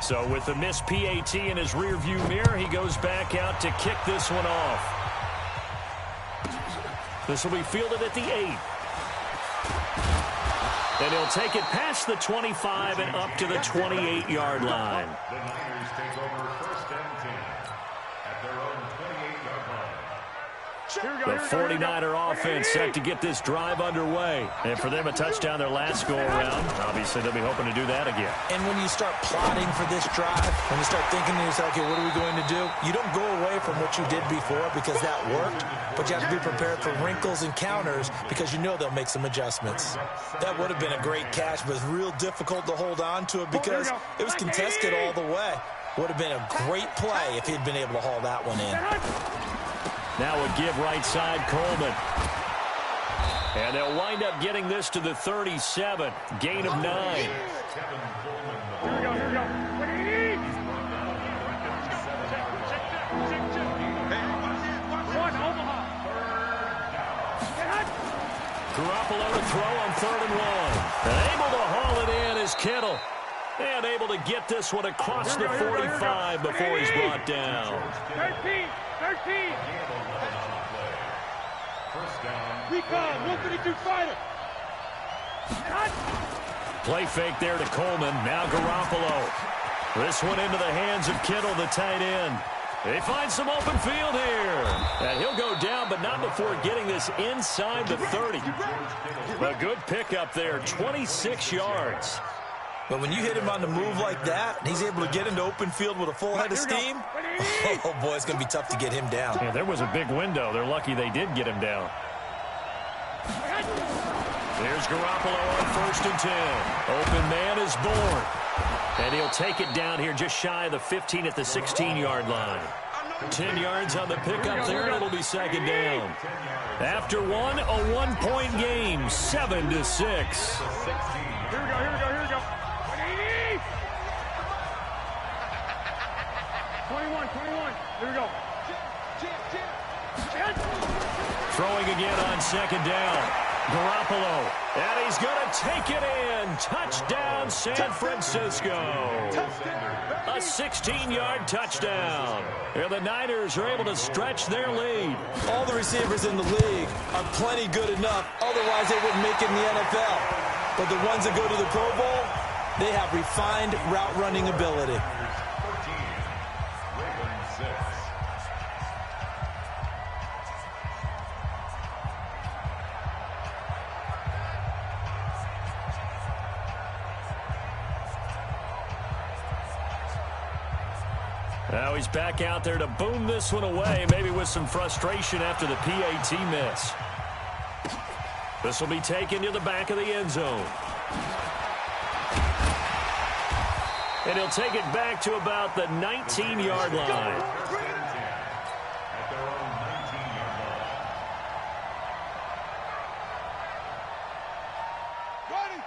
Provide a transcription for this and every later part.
So with the missed PAT in his rearview mirror, he goes back out to kick this one off. This will be fielded at the 8. And he'll take it past the 25 and up to the 28-yard line. The Niners take over 1st and 10 at their own 28-yard line. The 49er offense set to get this drive underway. And for them, a touchdown their last go-around. Obviously, they'll be hoping to do that again. And when you start plotting for this drive, when you start thinking to yourself, okay, what are we going to do? You don't go away from what you did before because that worked, but you have to be prepared for wrinkles and counters because you know they'll make some adjustments. That would have been a great catch, but it's real difficult to hold on to it because it was contested all the way. Would have been a great play if he'd been able to haul that one in. Now a give right side, Coleman. And they'll wind up getting this to the 37. Gain of 9. Here we go, here we go. What do you need? One, Omaha. Garoppolo to throw on 3rd and 1. And able to haul it in is Kittle. And able to get this one across the 45 before he's brought down. 13. Recon, 132 fighter. Play fake there to Coleman. Now Garoppolo. This one into the hands of Kittle, the tight end. They find some open field here. And he'll go down, but not before getting this inside the 30. A good pickup there, 26 yards. But when you hit him on the move like that, and he's able to get into open field with a full head of steam, oh, boy, it's going to be tough to get him down. Yeah, there was a big window. They're lucky they did get him down. There's Garoppolo on 1st and 10. Open man is born. And he'll take it down here just shy of the 15 at the 16-yard line. 10 yards on the pickup there, and it'll be 2nd down. After one, a one-point game, 7-6. Here we go. 21. Here we go. Throwing again on 2nd down. Garoppolo. And he's going to take it in. Touchdown, San Francisco. A 16-yard touchdown. And the Niners are able to stretch their lead. All the receivers in the league are plenty good enough. Otherwise, they wouldn't make it in the NFL. But the ones that go to the Pro Bowl, they have refined route running ability. Now he's back out there to boom this one away, maybe with some frustration after the PAT miss. This will be taken to the back of the end zone. And he'll take it back to about the 19-yard line.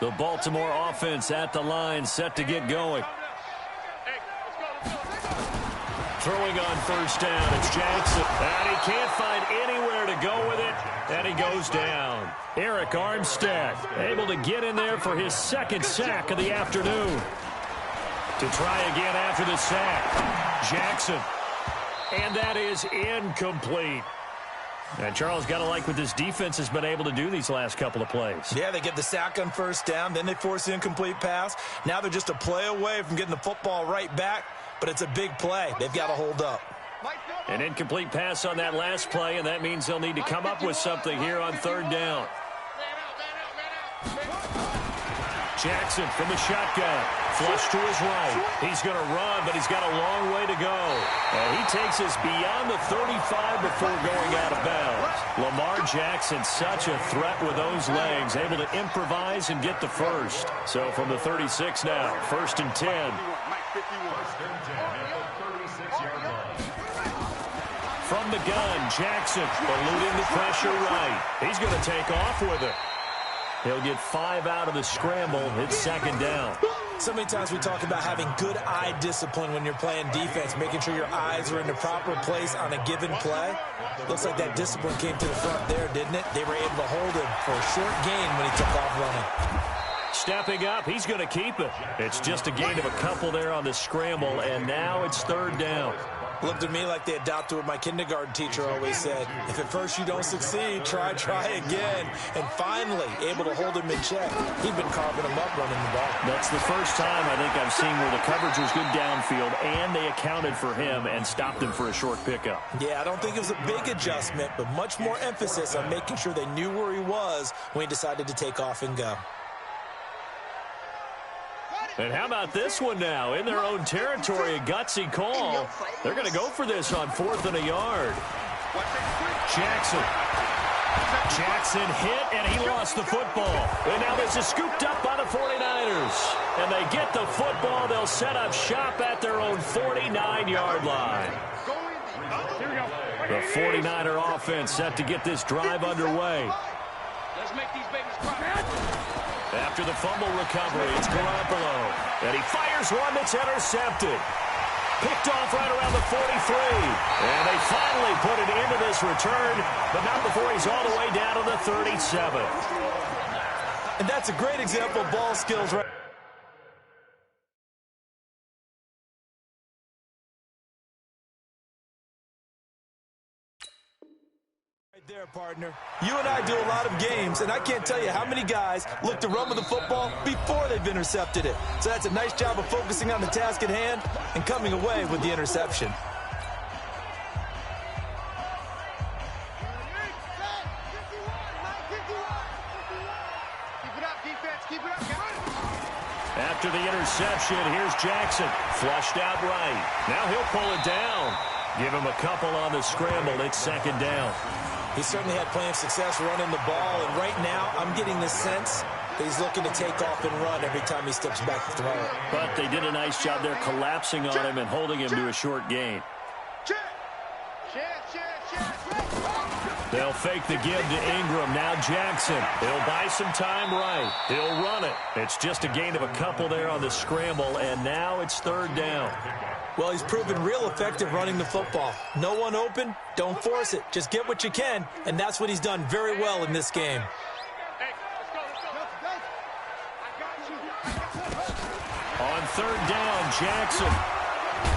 The Baltimore offense at the line, set to get going. Throwing on 1st down, it's Jackson. And he can't find anywhere to go with it, and he goes down. Eric Armstead able to get in there for his 2nd sack of the afternoon. To try again after the sack, Jackson. And that is incomplete. And Charles, got to like what this defense has been able to do these last couple of plays. Yeah, they get the sack on 1st down, then they force the incomplete pass. Now they're just a play away from getting the football right back. But it's a big play. They've got to hold up. An incomplete pass on that last play, and that means they'll need to come up with something here on 3rd down. Jackson from the shotgun. Flush to his right. He's going to run, but he's got a long way to go. And he takes us beyond the 35 before going out of bounds. Lamar Jackson, such a threat with those legs, able to improvise and get the first. So from the 36 now, 1st and 10. From the gun, Jackson eluding the pressure right. He's going to take off with it. He'll get 5 out of the scramble. It's 2nd down. So many times we talk about having good eye discipline when you're playing defense, making sure your eyes are in the proper place on a given play. Looks like that discipline came to the front there, didn't it? They were able to hold him for a short gain when he took off running. Stepping up, he's going to keep it. It's just a gain of a couple there on the scramble, and now it's third down. Looked to me like they adopted what my kindergarten teacher always said. If at first you don't succeed, try again. And finally, able to hold him in check. He'd been carving him up running the ball. That's the first time I think I've seen where the coverage was good downfield, and they accounted for him and stopped him for a short pickup. Yeah, I don't think it was a big adjustment, but much more emphasis on making sure they knew where he was when he decided to take off and go. And how about this one now? In their own territory, a gutsy call. They're going to go for this on 4th and a yard. Jackson hit, and he lost the football. And now this is scooped up by the 49ers. And they get the football. They'll set up shop at their own 49-yard line. The 49er offense set to get this drive underway. Let's make these babies cry. After the fumble recovery, it's Garoppolo. And he fires one that's intercepted. Picked off right around the 43. And they finally put it into this return, but not before he's all the way down to the 37. And that's a great example of ball skills right there, partner. You and I do a lot of games, and I can't tell you how many guys look to run with the football before they've intercepted it. So that's a nice job of focusing on the task at hand and coming away with the interception. After the interception, here's Jackson. Flushed out right. Now he'll pull it down. Give him a couple on the scramble. It's second down. He certainly had plenty of success running the ball, and right now I'm getting the sense that he's looking to take off and run every time he steps back to throw it. But they did a nice job there collapsing on him and holding him to a short gain. They'll fake the give to Ingram. Now Jackson. He'll buy some time right. He'll run it. It's just a gain of a couple there on the scramble, and now it's third down. Well, he's proven real effective running the football. No one open, don't force it. Just get what you can, and that's what he's done very well in this game. On third down, Jackson.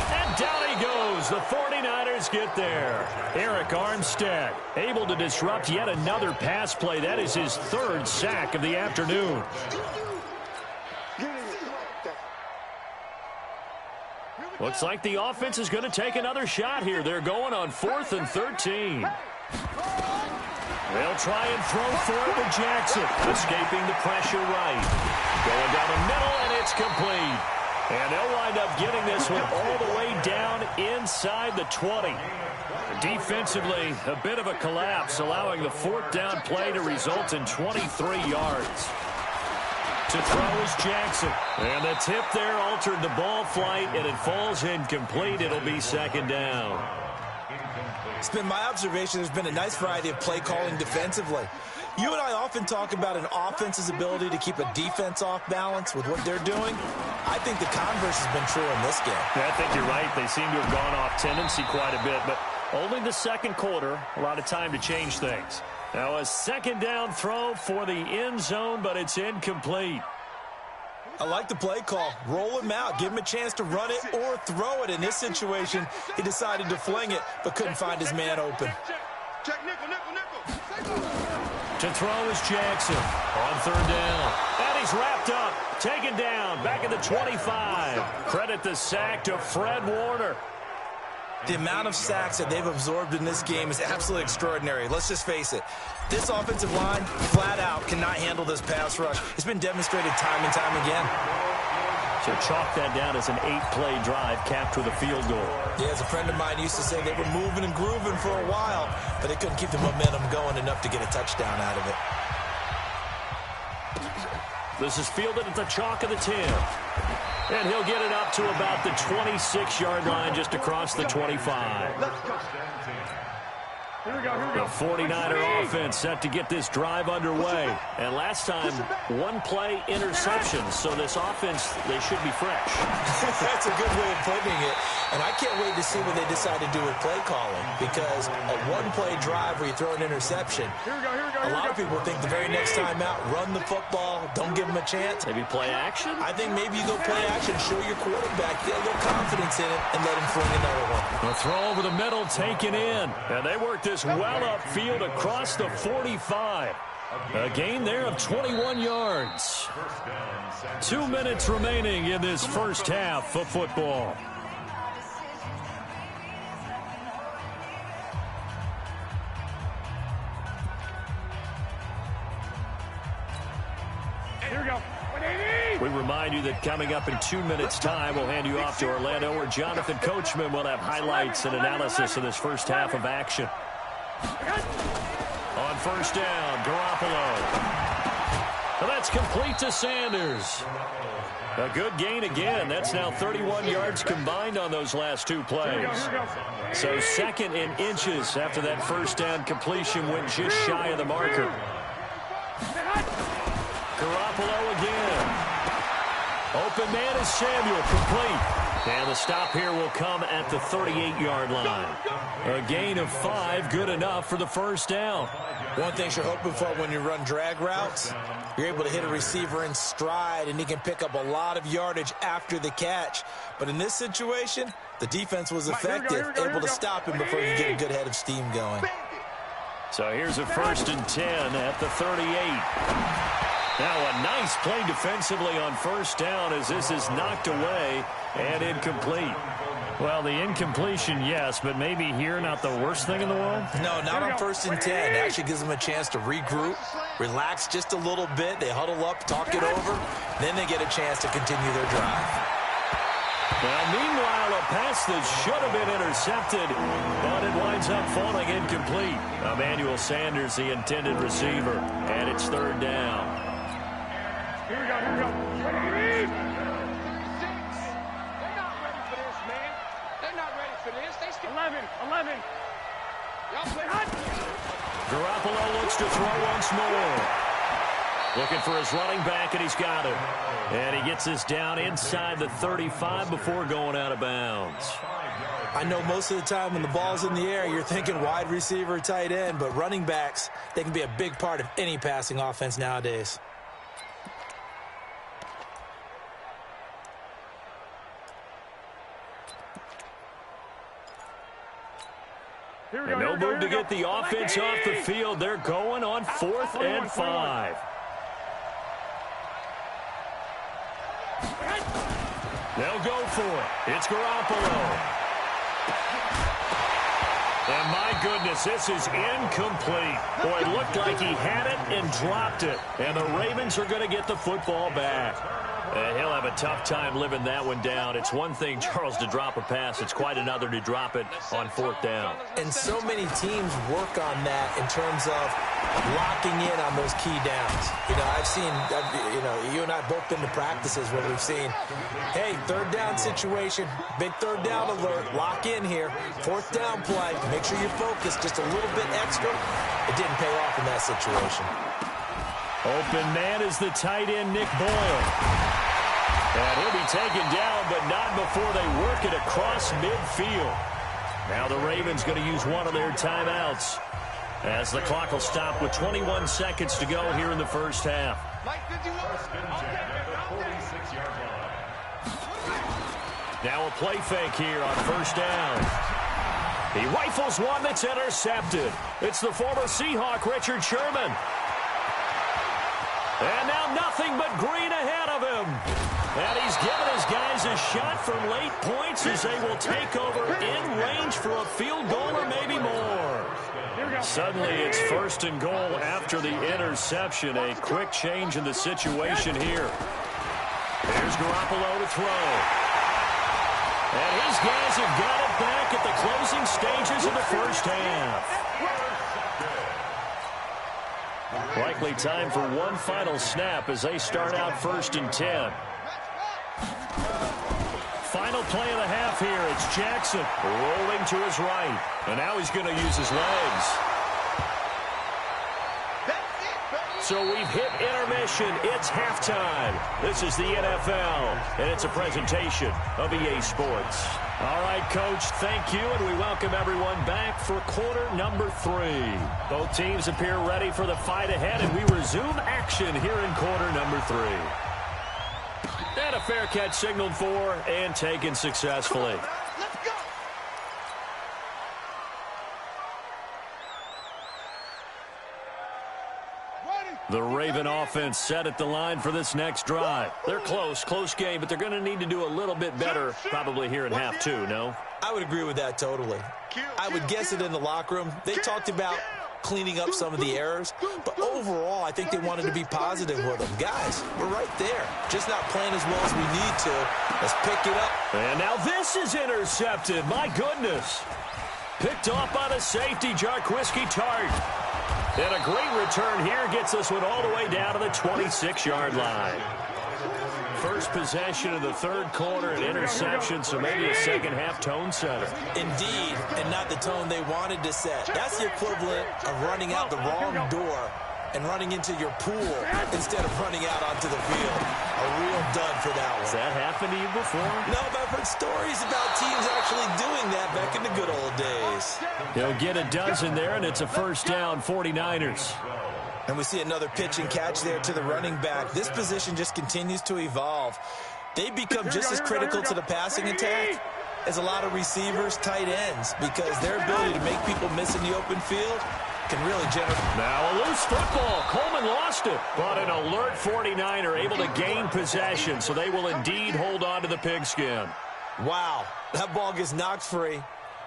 And down he goes. The 49ers get there. Eric Armstead able to disrupt yet another pass play. That is his third sack of the afternoon. Looks like the offense is going to take another shot here. They're going on 4th and 13. They'll try and throw for it with Jackson. Escaping the pressure right. Going down the middle, and it's complete. And they'll wind up getting this one all the way down inside the 20. Defensively, a bit of a collapse, allowing the 4th down play to result in 23 yards. To throw is Jackson. And the tip there altered the ball flight, and it falls incomplete. It'll be second down. It's been my observation there's been a nice variety of play calling defensively. You and I often talk about an offense's ability to keep a defense off balance with what they're doing. I think the converse has been true in this game. Yeah, I think you're right. They seem to have gone off tendency quite a bit, but only the second quarter, a lot of time to change things. Now a second down throw for the end zone, but it's incomplete. I like the play call. Roll him out. Give him a chance to run it or throw it. In this situation, he decided to fling it, but couldn't find his man open. To throw is Jackson on third down. And he's wrapped up. Taken down. Back at the 25. Credit the sack to Fred Warner. The amount of sacks that they've absorbed in this game is absolutely extraordinary. Let's just face it. This offensive line, flat out, cannot handle this pass rush. It's been demonstrated time and time again. So chalk that down as an 8-play drive capped with a field goal. Yeah, as a friend of mine used to say, they were moving and grooving for a while, but they couldn't keep the momentum going enough to get a touchdown out of it. This is fielded at the chalk of the 10. And he'll get it up to about the 26-yard line just across the 25. The 49er offense set to get this drive underway. And last time, one-play interception. So this offense, they should be fresh. That's a good way of putting it. And I can't wait to see what they decide to do with play calling, because a one-play drive where you throw an interception, a lot of people think the very next time out, run the football, don't give them a chance. Maybe play action? I think maybe you go play action, show your quarterback, get a little confidence in it, and let him fling another one. A throw over the middle taken in. And they work this well upfield across the 45. A gain there of 21 yards. 2 minutes remaining in this first half of football. Here we go. 180. We remind you that coming up in 2 minutes' time, we'll hand you off to Orlando, where Jonathan Coachman will have highlights and analysis of this first half of action. On first down, Garoppolo. Well, that's complete to Sanders. A good gain again. That's now 31 yards combined on those last two plays. So second in inches after that first down completion went just shy of the marker. Garoppolo again. Open man is Samuel, complete. And the stop here will come at the 38-yard line. A gain of 5, good enough for the first down. One thing you're hoping for when you run drag routes, you're able to hit a receiver in stride, and he can pick up a lot of yardage after the catch. But in this situation, the defense was effective, able to stop him before he could get a good head of steam going. So here's a 1st and 10 at the 38. Now a nice play defensively on first down as this is knocked away and incomplete. Well, the incompletion, yes, but maybe here not the worst thing in the world? No, not on 1st and 10. It actually gives them a chance to regroup, relax just a little bit. They huddle up, talk it over, then they get a chance to continue their drive. Now, meanwhile, a pass that should have been intercepted, but it winds up falling incomplete. Emmanuel Sanders, the intended receiver, and it's 3rd down. Here we go. 180. They're not ready for this, man. They're not ready for this. They still 11. y'all play hot. Garoppolo looks to throw once more. Looking for his running back, and he's got him. And he gets this down inside the 35 before going out of bounds. I know most of the time when the ball's in the air, you're thinking wide receiver, tight end, but running backs, they can be a big part of any passing offense nowadays. And no move to get the offense off the field. They're going on 4th and 5. They'll go for it. It's Garoppolo. And my goodness, this is incomplete. Boy, it looked like he had it and dropped it. And the Ravens are going to get the football back. And he'll have a tough time living that one down. It's one thing, Charles, to drop a pass. It's quite another to drop it on 4th down. And so many teams work on that in terms of locking in on those key downs. You know, I've seen, you and I both been to practices where we've seen, hey, 3rd down situation, big 3rd down alert, lock in here, 4th down play, make sure you're focused just a little bit extra. It didn't pay off in that situation. Open man is the tight end, Nick Boyle. And he'll be taken down, but not before they work it across midfield. Now the Ravens going to use one of their timeouts as the clock will stop with 21 seconds to go here in the first half. Now a play fake here on first down. He rifles one that's intercepted. It's the former Seahawk, Richard Sherman. And now nothing but green ahead of him. And he's given his guys a shot from late points as they will take over in range for a field goal or maybe more. Suddenly it's 1st and goal after the interception. A quick change in the situation here. Here's Garoppolo to throw. And his guys have got it back at the closing stages of the first half. Likely time for one final snap as they start out 1st and 10. Final play of the half here. It's Jackson rolling to his right. And now he's going to use his legs. So we've hit intermission. It's halftime. This is the NFL, and it's a presentation of EA Sports. All right, Coach, thank you, and we welcome everyone back for quarter number 3. Both teams appear ready for the fight ahead, and we resume action here in quarter number 3. And a fair catch signaled for and taken successfully. Let's go. The Raven offense set at the line for this next drive. They're close game, but they're going to need to do a little bit better probably here in half 2, no? I would agree with that totally. I would guess it in the locker room. They talked about cleaning up some of the errors, but overall, I think they wanted to be positive with them. Guys, we're right there. Just not playing as well as we need to. Let's pick it up. And now this is intercepted. My goodness. Picked off by the safety, Jarquiski Tart. And a great return here gets this one all the way down to the 26-yard line. First possession of the third quarter, an interception, so maybe a second-half tone setter. Indeed, and not the tone they wanted to set. That's the equivalent of running out the wrong door and running into your pool instead of running out onto the field. A real dud for that one. Has that happened to you before? No, but I've heard stories about teams actually doing that back in the good old days. He'll get a dozen there, and it's a first down, 49ers. And we see another pitch and catch there to the running back. This position just continues to evolve. They become just as critical to the passing attack as a lot of receivers, tight ends, because their ability to make people miss in the open field can really generate. Now a loose football. Coleman lost it. But an alert 49er able to gain possession, so they will indeed hold on to the pigskin. Wow, that ball gets knocked free,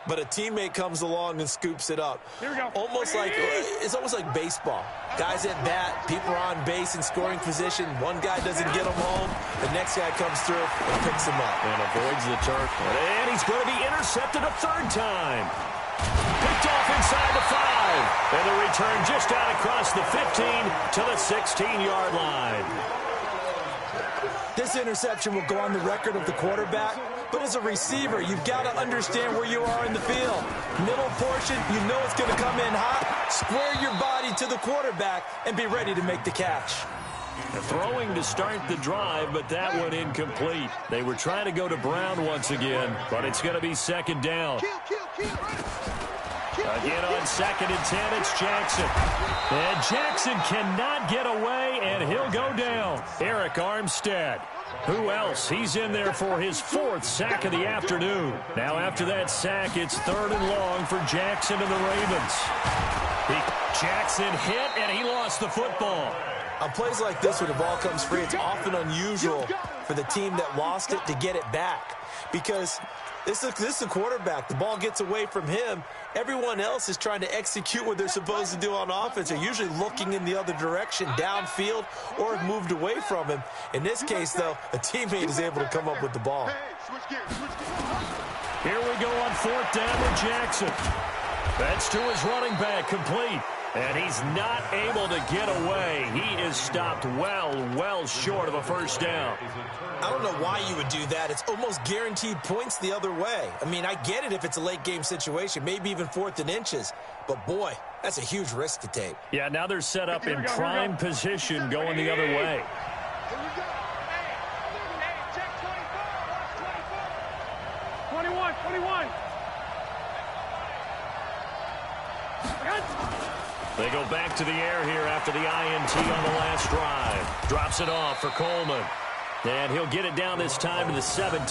but a teammate comes along and scoops it up. Here we go. It's almost like baseball. Guys at bat, people are on base in scoring position. One guy doesn't get him home. The next guy comes through and picks him up. And avoids the turf. And he's going to be intercepted a third time. Picked off inside the 5. And the return just out across the 15 to the 16-yard line. This interception will go on the record of the quarterback, but as a receiver, you've got to understand where you are in the field. Middle portion, you know it's going to come in hot. Square your body to the quarterback and be ready to make the catch. Throwing to start the drive, but that one incomplete. They were trying to go to Brown once again, but it's going to be second down. Again on 2nd and 10, it's Jackson. And Jackson cannot get away, and he'll go down. Eric Armstead. Who else? He's in there for his 4th sack of the afternoon. Now after that sack, it's 3rd and long for Jackson and the Ravens. Jackson hit, and he lost the football. On plays like this, when the ball comes free, it's often unusual for the team that lost it to get it back. Because this is the quarterback. The ball gets away from him. Everyone else is trying to execute what they're supposed to do on offense. They're usually looking in the other direction, downfield, or have moved away from him. In this case, though, a teammate is able to come up with the ball. Here we go on 4th down with Jackson. That's to his running back, complete. And he's not able to get away. He is stopped well short of a first down. I don't know why you would do that. It's almost guaranteed points the other way. I mean, I get it if it's a late game situation, maybe even 4th and inches. But, boy, that's a huge risk to take. Yeah, now they're set up in prime position going the other way. Here we go. Hey, check 24. 21. They go back to the air here after the INT on the last drive. Drops it off for Coleman. And he'll get it down this time to the 17.